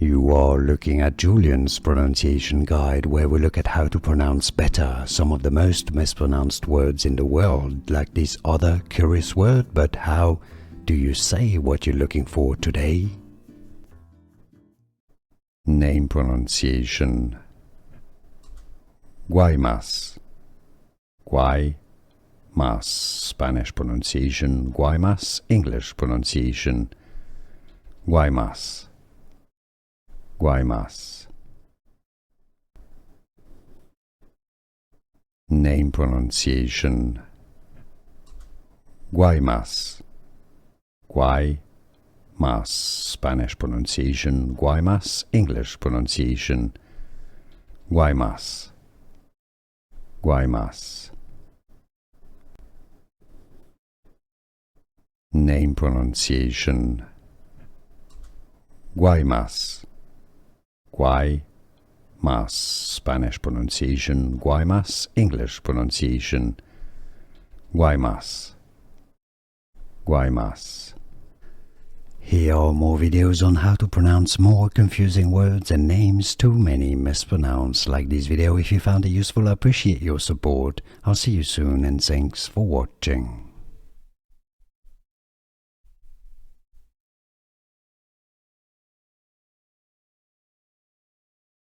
You are looking at Julian's pronunciation guide, where we look at how to pronounce better some of the most mispronounced words in the world, like this other curious word. But how do you say what you're looking for today? Name pronunciation. Guaymas. Guaymas. Spanish pronunciation. Guaymas. English pronunciation. Guaymas. Guaymas. Name pronunciation. Guaymas. Guaymas. Spanish pronunciation. Guaymas. English pronunciation. Guaymas. Guaymas. Name pronunciation. Guaymas. Guaymas. Spanish pronunciation. Guaymas. English pronunciation. Guaymas. Guaymas. Here are more videos on how to pronounce more confusing words and names too many mispronounced. Like this video if you found it useful. I appreciate your support. I'll see you soon and thanks for watching.